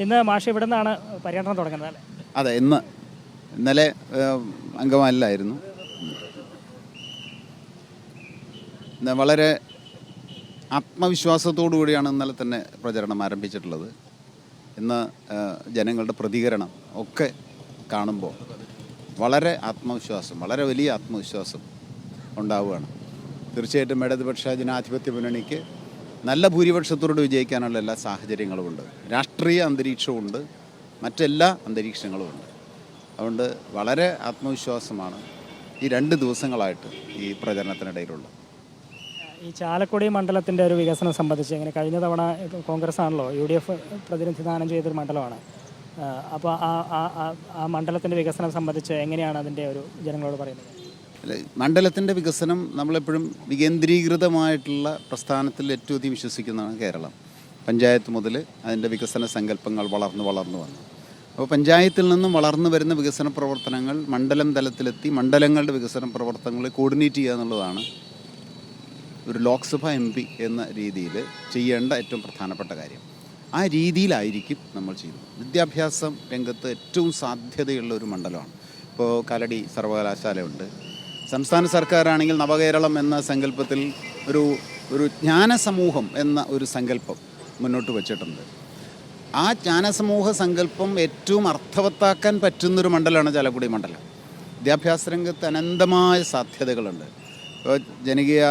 ഇന്ന് മാഷ് ഇവിടെ നിന്നാണ് പര്യടനം തുടങ്ങുന്നത് അല്ലേ? അതെ, ഇന്നലെ അങ്കമാലിലായിരുന്നു. വളരെ ആത്മവിശ്വാസത്തോടു കൂടിയാണ് ഇന്നലെ തന്നെ പ്രചരണം ആരംഭിച്ചിട്ടുള്ളത്. ഇന്ന് ജനങ്ങളുടെ പ്രതികരണം ഒക്കെ കാണുമ്പോൾ വളരെ വലിയ ആത്മവിശ്വാസം ഉണ്ടാവുകയാണ്. തീർച്ചയായിട്ടും ഇടതുപക്ഷ ജനാധിപത്യ മുന്നണിക്ക് നല്ല ഭൂരിപക്ഷത്തോട് വിജയിക്കാനുള്ള എല്ലാ സാഹചര്യങ്ങളുമുണ്ട്. രാഷ്ട്രീയ അന്തരീക്ഷമുണ്ട്, മറ്റെല്ലാ അന്തരീക്ഷങ്ങളുമുണ്ട്. അതുകൊണ്ട് വളരെ ആത്മവിശ്വാസമാണ് ഈ 2 ദിവസങ്ങളായിട്ട് ഈ പ്രചരണത്തിനിടയിലുള്ളത്. ഈ ചാലക്കുടി മണ്ഡലത്തിൻ്റെ ഒരു വികസനം സംബന്ധിച്ച് എങ്ങനെ, കഴിഞ്ഞ തവണ കോൺഗ്രസ് ആണല്ലോ UDF പ്രതിനിധാനം ചെയ്തൊരു മണ്ഡലമാണ്. അപ്പോൾ ആ മണ്ഡലത്തിൻ്റെ വികസനം സംബന്ധിച്ച് എങ്ങനെയാണ് അതിൻ്റെ ഒരു ജനങ്ങളോട് പറയുന്നത്? മണ്ഡലത്തിൻ്റെ വികസനം നമ്മളെപ്പോഴും വികേന്ദ്രീകൃതമായിട്ടുള്ള പ്രസ്ഥാനത്തിൽ ഏറ്റവും അധികം വിശ്വസിക്കുന്നതാണ് കേരളം. പഞ്ചായത്ത് മുതൽ അതിൻ്റെ വികസന സങ്കല്പങ്ങൾ വളർന്നു വന്നു. അപ്പോൾ പഞ്ചായത്തിൽ നിന്നും വളർന്നു വരുന്ന വികസന പ്രവർത്തനങ്ങൾ മണ്ഡലം തലത്തിലെത്തി മണ്ഡലങ്ങളുടെ വികസന പ്രവർത്തനങ്ങളെ കോർഡിനേറ്റ് ചെയ്യുക എന്നുള്ളതാണ് ഒരു ലോക്സഭ MP എന്ന രീതിയിൽ ചെയ്യേണ്ട ഏറ്റവും പ്രധാനപ്പെട്ട കാര്യം. ആ രീതിയിലായിരിക്കും നമ്മൾ ചെയ്യുന്നത്. വിദ്യാഭ്യാസം രംഗത്ത് ഏറ്റവും സാധ്യതയുള്ള ഒരു മണ്ഡലമാണ്. ഇപ്പോൾ കാലടി സർവകലാശാലയുണ്ട്. സംസ്ഥാന സർക്കാരാണെങ്കിൽ നവകേരളം എന്ന സങ്കല്പത്തിൽ ഒരു ജ്ഞാനസമൂഹം എന്ന ഒരു സങ്കല്പം മുന്നോട്ട് വച്ചിട്ടുണ്ട്. ആ ജ്ഞാനസമൂഹ സങ്കല്പം ഏറ്റവും അർത്ഥവത്താക്കാൻ പറ്റുന്നൊരു മണ്ഡലമാണ് ചാലക്കുടി മണ്ഡലം. വിദ്യാഭ്യാസ രംഗത്ത് അനന്തമായ സാധ്യതകളുണ്ട്. ജനകീയ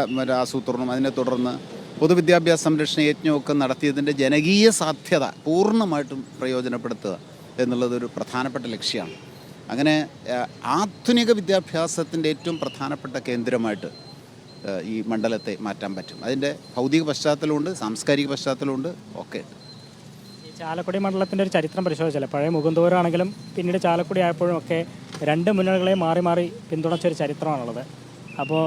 ആസൂത്രണം, അതിനെ തുടർന്ന് പൊതുവിദ്യാഭ്യാസ സംരക്ഷണ യജ്ഞമൊക്കെ നടത്തിയതിൻ്റെ ജനകീയ സാധ്യത പൂർണ്ണമായിട്ടും പ്രയോജനപ്പെടുത്തുക എന്നുള്ളതൊരു പ്രധാനപ്പെട്ട ലക്ഷ്യമാണ്. അങ്ങനെ ആധുനിക വിദ്യാഭ്യാസത്തിൻ്റെ ഏറ്റവും പ്രധാനപ്പെട്ട കേന്ദ്രമായിട്ട് ഈ മണ്ഡലത്തെ മാറ്റാൻ പറ്റും. അതിൻ്റെ ഭൗതിക പശ്ചാത്തലമുണ്ട്, സാംസ്കാരിക പശ്ചാത്തലമുണ്ട്, ഒക്കെ ഉണ്ട്. ഈ ചാലക്കുടി മണ്ഡലത്തിൻ്റെ ഒരു ചരിത്രം പരിശോധിച്ചാൽ പഴയ മുകുന്ദൂരാണെങ്കിലും പിന്നീട് ചാലക്കുടി ആയപ്പോഴും ഒക്കെ 2 മുന്നണികളെ മാറി പിന്തുണച്ചൊരു ചരിത്രമാണുള്ളത്. അപ്പോൾ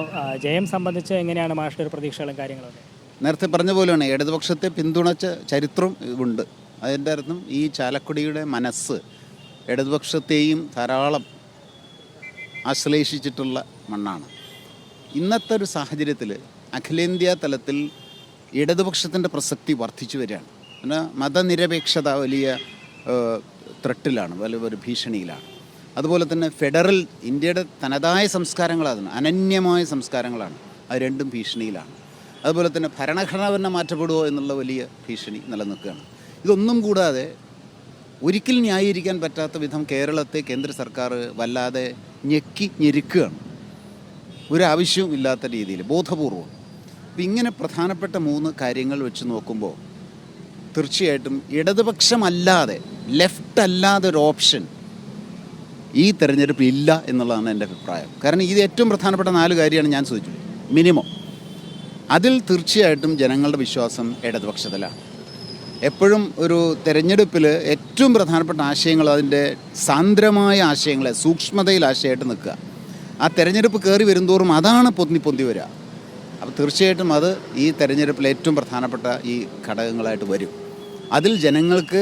ജയം സംബന്ധിച്ച് എങ്ങനെയാണ് മാഷിൻ്റെ ഒരു പ്രതീക്ഷകളും കാര്യങ്ങളൊക്കെ? നേരത്തെ പറഞ്ഞ പോലെയാണ്, ഇടതുപക്ഷത്തെ പിന്തുണച്ച ചരിത്രം ഉണ്ട്. അതിൻ്റെ അർത്ഥം ഈ ചാലക്കുടിയുടെ മനസ്സ് ഇടതുപക്ഷത്തെയും ധാരാളം ആശ്ലേഷിച്ചിട്ടുള്ള മണ്ണാണ്. ഇന്നത്തെ ഒരു സാഹചര്യത്തിൽ അഖിലേന്ത്യാ തലത്തിൽ ഇടതുപക്ഷത്തിൻ്റെ പ്രസക്തി വർദ്ധിച്ചു വരികയാണ്. പിന്നെ മതനിരപേക്ഷത വലിയ ത്രെട്ടിലാണ്, വലിയൊരു ഭീഷണിയിലാണ്. അതുപോലെ തന്നെ ഫെഡറൽ ഇന്ത്യയുടെ തനതായ സംസ്കാരങ്ങളാണ്, അനന്യമായ സംസ്കാരങ്ങളാണ്, അത് രണ്ടും ഭീഷണിയിലാണ്. അതുപോലെ തന്നെ ഭരണഘടന തന്നെ മാറ്റപ്പെടുമോ എന്നുള്ള വലിയ ഭീഷണി നിലനിൽക്കുകയാണ്. ഇതൊന്നും കൂടാതെ ഒരിക്കൽ ന്യായീകരിക്കാൻ പറ്റാത്ത വിധം കേരളത്തെ കേന്ദ്ര സർക്കാർ വല്ലാതെ ഞെരുക്കുകയാണ്, ഒരാവശ്യവും ഇല്ലാത്ത രീതിയിൽ ബോധപൂർവം. അപ്പം ഇങ്ങനെ പ്രധാനപ്പെട്ട 3 കാര്യങ്ങൾ വെച്ച് നോക്കുമ്പോൾ തീർച്ചയായിട്ടും ഇടതുപക്ഷമല്ലാതെ, ലെഫ്റ്റ് അല്ലാതെ ഒരു ഓപ്ഷൻ ഈ തെരഞ്ഞെടുപ്പിൽ ഇല്ല എന്നുള്ളതാണ് എൻ്റെ അഭിപ്രായം. കാരണം ഇത് ഏറ്റവും പ്രധാനപ്പെട്ട 4 കാര്യമാണ് ഞാൻ സൂചിപ്പിച്ചത്, മിനിമം. അതിൽ തീർച്ചയായിട്ടും ജനങ്ങളുടെ വിശ്വാസം ഇടതുപക്ഷത്തിലാണ്. എപ്പോഴും ഒരു തെരഞ്ഞെടുപ്പിൽ ഏറ്റവും പ്രധാനപ്പെട്ട ആശയങ്ങൾ, അതിൻ്റെ സാന്ദ്രമായ ആശയങ്ങളെ സൂക്ഷ്മതയിൽ ആശയമായിട്ട് നിൽക്കുക. ആ തെരഞ്ഞെടുപ്പ് കയറി വരുന്തോറും അതാണ് പൊന്തി വരിക. അപ്പോൾ തീർച്ചയായിട്ടും അത് ഈ തെരഞ്ഞെടുപ്പിൽ ഏറ്റവും പ്രധാനപ്പെട്ട ഈ ഘടകങ്ങളായിട്ട് വരും. അതിൽ ജനങ്ങൾക്ക്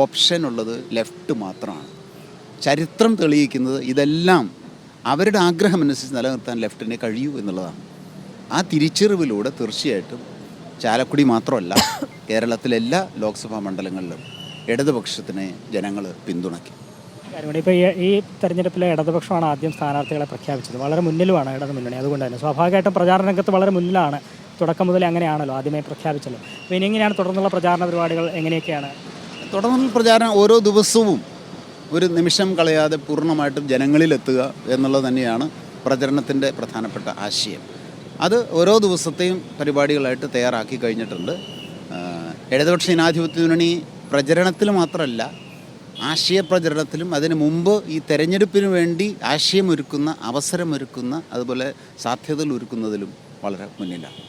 ഓപ്ഷൻ ഉള്ളത് ലെഫ്റ്റ് മാത്രമാണ്. ചരിത്രം തെളിയിക്കുന്നത് ഇതെല്ലാം അവരുടെ ആഗ്രഹമനുസരിച്ച് നിലനിർത്താൻ ലെഫ്റ്റിനെ കഴിയൂ എന്നുള്ളതാണ്. ആ തിരിച്ചറിവിലൂടെ തീർച്ചയായിട്ടും ചാലക്കുടി മാത്രമല്ല, കേരളത്തിലെ എല്ലാ ലോക്സഭാ മണ്ഡലങ്ങളിലും ഇടതുപക്ഷത്തിനെ ജനങ്ങൾ പിന്തുണയ്ക്കും. ഇപ്പോൾ ഈ തെരഞ്ഞെടുപ്പിലെ ഇടതുപക്ഷമാണ് ആദ്യം സ്ഥാനാർത്ഥികളെ പ്രഖ്യാപിച്ചത്. വളരെ മുന്നിലുമാണ് ഇടതു മുന്നണി. അതുകൊണ്ട് തന്നെ സ്വാഭാവികമായിട്ടും പ്രചാരണ രംഗത്ത് വളരെ മുന്നിലാണ്. തുടക്കം മുതലേ അങ്ങനെയാണല്ലോ, ആദ്യമേ പ്രഖ്യാപിച്ചല്ലോ. അപ്പോൾ ഇനി എങ്ങനെയാണ് തുടർന്നുള്ള പ്രചാരണ പരിപാടികൾ, എങ്ങനെയൊക്കെയാണ്? തുടർന്നുള്ള പ്രചാരണം ഓരോ ദിവസവും ഒരു നിമിഷം കളയാതെ പൂർണ്ണമായിട്ടും ജനങ്ങളിലെത്തുക എന്നുള്ളത് തന്നെയാണ് പ്രചരണത്തിൻ്റെ പ്രധാനപ്പെട്ട ആശയം. അത് ഓരോ ദിവസത്തെയും പരിപാടികളായിട്ട് തയ്യാറാക്കി കഴിഞ്ഞിട്ടുണ്ട്. ഇടതുപക്ഷ ജനാധിപത്യ മുന്നണി പ്രചരണത്തിൽ മാത്രമല്ല, ആശയപ്രചരണത്തിലും അതിനു മുമ്പ് ഈ തെരഞ്ഞെടുപ്പിന് വേണ്ടി ആശയമൊരുക്കുന്ന, അവസരമൊരുക്കുന്ന, അതുപോലെ സാധ്യതകൾ ഒരുക്കുന്നതിലും വളരെ മുന്നിലാണ്.